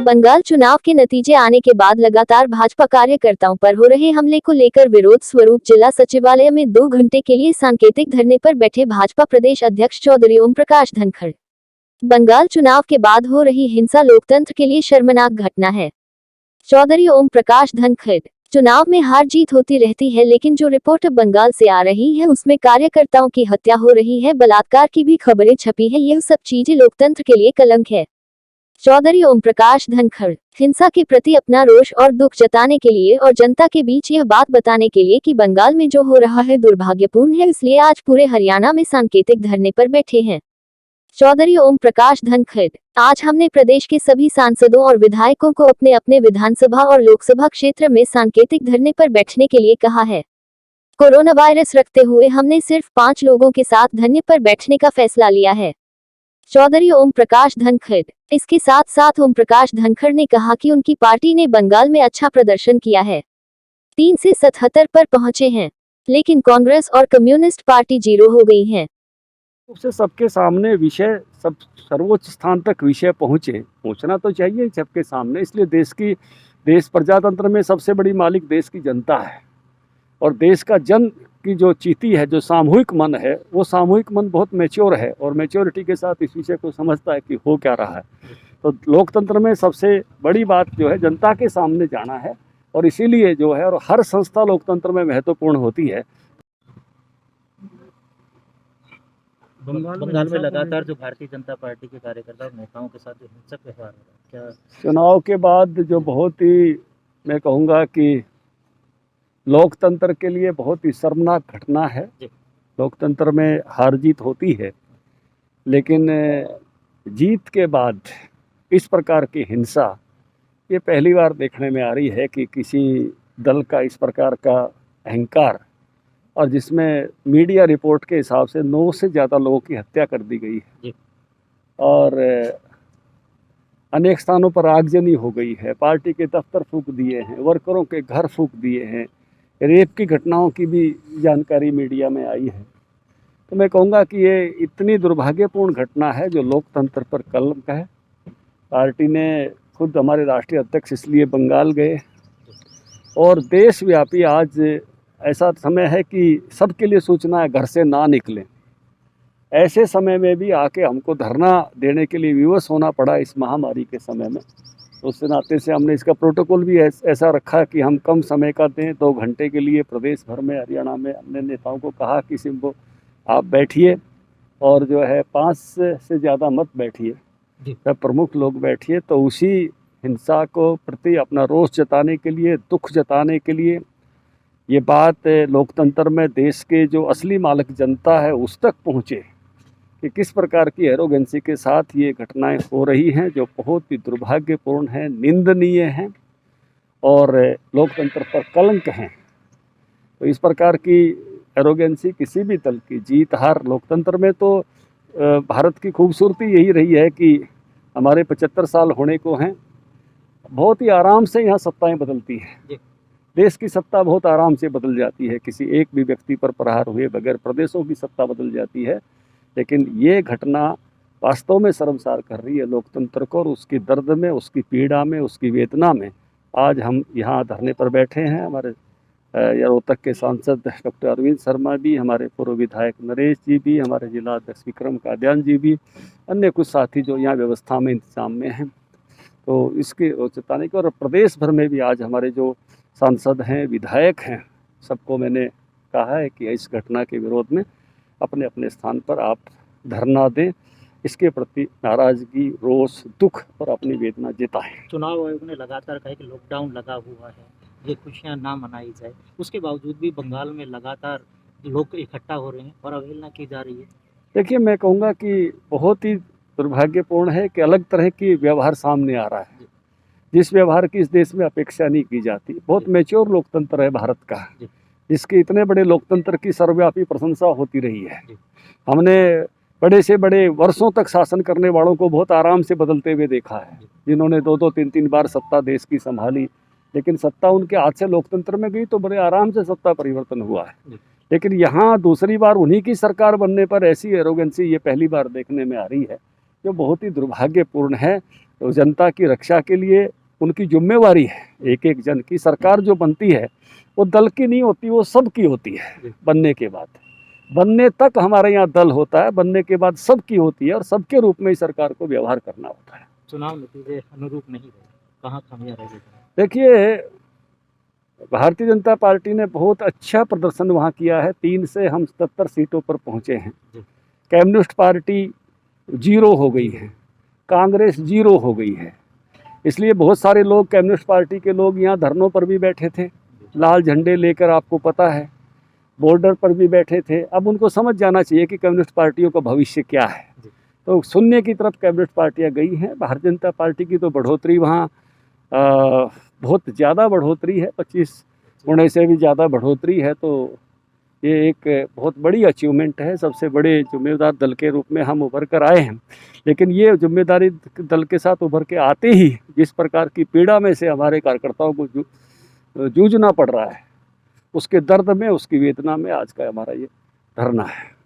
बंगाल चुनाव के नतीजे आने के बाद लगातार भाजपा कार्यकर्ताओं पर हो रहे हमले को लेकर विरोध स्वरूप जिला सचिवालय में 2 घंटे के लिए सांकेतिक धरने पर बैठे भाजपा प्रदेश अध्यक्ष चौधरी ओम प्रकाश धनखड़। बंगाल चुनाव के बाद हो रही हिंसा लोकतंत्र के लिए शर्मनाक घटना है। चौधरी ओम प्रकाश धनखड़। चुनाव में हार जीत होती रहती है, लेकिन जो रिपोर्ट बंगाल से आ रही है उसमें कार्यकर्ताओं की हत्या हो रही है, बलात्कार की भी खबरें छपी है। यह सब चीजें लोकतंत्र के लिए कलंक है। चौधरी ओम प्रकाश धनखड़। हिंसा के प्रति अपना रोष और दुख जताने के लिए और जनता के बीच यह बात बताने के लिए कि बंगाल में जो हो रहा है दुर्भाग्यपूर्ण है, इसलिए आज पूरे हरियाणा में सांकेतिक धरने पर बैठे हैं। चौधरी ओम प्रकाश धनखड़। आज हमने प्रदेश के सभी सांसदों और विधायकों को अपने अपने विधानसभा और लोकसभा क्षेत्र में सांकेतिक धरने पर बैठने के लिए कहा है। कोरोना वायरस रखते हुए हमने सिर्फ 5 लोगों के साथ धरने पर बैठने का फैसला लिया है। चौधरी ओम प्रकाश धनखड़। इसके साथ साथ ओम प्रकाश धनखड़ ने कहा कि उनकी पार्टी ने बंगाल में अच्छा प्रदर्शन किया है, 3 से 77 पर पहुंचे हैं, लेकिन कांग्रेस और कम्युनिस्ट पार्टी 0 हो गई हैं। उससे सबके सामने विषय सब सर्वोच्च स्थान तक विषय पहुंचना तो चाहिए सबके सामने। इसलिए देश प्रजातंत्र में सबसे बड़ी मालिक देश की जनता है, और देश का जन की जो चीती है, जो सामूहिक मन है, वो सामूहिक मन बहुत मैच्योर है और मैच्योरिटी के साथ इस विषय को समझता है कि हो क्या रहा है। तो लोकतंत्र में सबसे बड़ी बात जो है जनता के सामने जाना है, और इसीलिए जो है, और हर संस्था लोकतंत्र में महत्वपूर्ण होती है। बंगाल में लगातार जो भारतीय जनता पार्टी के कार्यकर्ता और नेताओं के साथ जो हिंसक व्यवहार हो रहा है, क्या चुनाव के बाद जो बहुत ही, मैं कहूँगा कि लोकतंत्र के लिए बहुत ही शर्मनाक घटना है। लोकतंत्र में हार जीत होती है, लेकिन जीत के बाद इस प्रकार की हिंसा ये पहली बार देखने में आ रही है कि किसी दल का इस प्रकार का अहंकार, और जिसमें मीडिया रिपोर्ट के हिसाब से 9 से ज़्यादा लोगों की हत्या कर दी गई है, और अनेक स्थानों पर आगजनी हो गई है, पार्टी के दफ्तर फूंक दिए हैं, वर्करों के घर फूंक दिए हैं, रेप की घटनाओं की भी जानकारी मीडिया में आई है। तो मैं कहूँगा कि ये इतनी दुर्भाग्यपूर्ण घटना है जो लोकतंत्र पर कलंक है। पार्टी ने खुद, हमारे राष्ट्रीय अध्यक्ष इसलिए बंगाल गए, और देशव्यापी आज ऐसा समय है कि सबके लिए सूचना है घर से ना निकलें। ऐसे समय में भी आके हमको धरना देने के लिए विवश होना पड़ा इस महामारी के समय में। तो उसके नाते से हमने इसका प्रोटोकॉल भी ऐसा रखा कि हम कम समय का दें, 2 घंटे के लिए प्रदेश भर में, हरियाणा में हमने नेताओं को कहा कि सिंबो आप बैठिए, और जो है 5 से ज़्यादा मत बैठिए, सब प्रमुख लोग बैठिए। तो उसी हिंसा को प्रति अपना रोष जताने के लिए, दुख जताने के लिए, ये बात लोकतंत्र में देश के जो असली मालिक जनता है उस तक पहुँचे कि किस प्रकार की एरोगेंसी के साथ ये घटनाएं हो रही हैं, जो बहुत ही दुर्भाग्यपूर्ण हैं, निंदनीय हैं और लोकतंत्र पर कलंक हैं। तो इस प्रकार की एरोगेंसी किसी भी दल की जीत हार लोकतंत्र में, तो भारत की खूबसूरती यही रही है कि हमारे 75 साल होने को हैं, बहुत ही आराम से यहाँ सत्ताएं बदलती हैं। देश की सत्ता बहुत आराम से बदल जाती है, किसी एक भी व्यक्ति पर प्रहार हुए बगैर प्रदेशों की सत्ता बदल जाती है। लेकिन ये घटना वास्तव में शर्मसार कर रही है लोकतंत्र को, और उसकी दर्द में, उसकी पीड़ा में, उसकी वेदना में आज हम यहाँ धरने पर बैठे हैं। हमारे रोहतक के सांसद डॉक्टर अरविंद शर्मा भी, हमारे पूर्व विधायक नरेश जी भी, हमारे जिला अध्यक्ष विक्रम कादियान जी भी, अन्य कुछ साथी जो यहाँ व्यवस्था में इंतजाम में हैं। तो इसके चेताने के, और प्रदेश भर में भी आज हमारे जो सांसद हैं, विधायक हैं, सबको मैंने कहा है कि इस घटना के विरोध में अपने अपने स्थान पर आप धरना दें, इसके प्रति नाराजगी, रोष, दुख और अपनी वेदना जताएं। चुनाव आयोग ने लगातार कहा कि लॉकडाउन लगा हुआ है, ये खुशियां ना मनाई जाए, उसके बावजूद भी बंगाल में लगातार लोग इकट्ठा हो रहे हैं और अवहेलना की जा रही है। देखिए, मैं कहूँगा कि बहुत ही दुर्भाग्यपूर्ण है कि अलग तरह की व्यवहार सामने आ रहा है, जिस व्यवहार की इस देश में अपेक्षा नहीं की जाती। बहुत मैच्योर लोकतंत्र है भारत का, जिसके इतने बड़े लोकतंत्र की सर्वव्यापी प्रशंसा होती रही है। हमने बड़े से बड़े वर्षों तक शासन करने वालों को बहुत आराम से बदलते हुए देखा है, जिन्होंने 2-2, 3-3 बार सत्ता देश की संभाली, लेकिन सत्ता उनके हाथ से लोकतंत्र में गई तो बड़े आराम से सत्ता परिवर्तन हुआ है। लेकिन यहाँ दूसरी बार उन्हीं की सरकार बनने पर ऐसी एरोगेंसी ये पहली बार देखने में आ रही है, जो बहुत ही दुर्भाग्यपूर्ण है। तो जनता की रक्षा के लिए उनकी जिम्मेवारी है। एक एक जन की सरकार जो बनती है वो दल की नहीं होती, वो सबकी होती है। बनने के बाद, बनने तक हमारे यहाँ दल होता है, बनने के बाद सबकी होती है और सबके रूप में ही सरकार को व्यवहार करना होता है। चुनाव नतीजे अनुरूप नहीं रहे, कहाँ खामियां रह गई? देखिए, भारतीय जनता पार्टी ने बहुत अच्छा प्रदर्शन वहाँ किया है। 3 से हम 77 सीटों पर पहुँचे हैं। कम्युनिस्ट पार्टी 0 हो गई है, कांग्रेस 0 हो गई है। इसलिए बहुत सारे लोग, कम्युनिस्ट पार्टी के लोग यहाँ धरनों पर भी बैठे थे, लाल झंडे लेकर, आपको पता है, बॉर्डर पर भी बैठे थे। अब उनको समझ जाना चाहिए कि कम्युनिस्ट पार्टियों का भविष्य क्या है। तो शून्य की तरफ कम्युनिस्ट पार्टियाँ गई हैं। भारतीय जनता पार्टी की तो बढ़ोतरी वहाँ बहुत ज़्यादा बढ़ोतरी है, 25 गुणे से भी ज़्यादा बढ़ोतरी है। तो ये एक बहुत बड़ी अचीवमेंट है। सबसे बड़े जिम्मेदार दल के रूप में हम उभर कर आए हैं, लेकिन ये जिम्मेदारी दल के साथ उभर के आते ही जिस प्रकार की पीड़ा में से हमारे कार्यकर्ताओं को जूझना पड़ रहा है, उसके दर्द में, उसकी वेदना में आज का हमारा ये धरना है।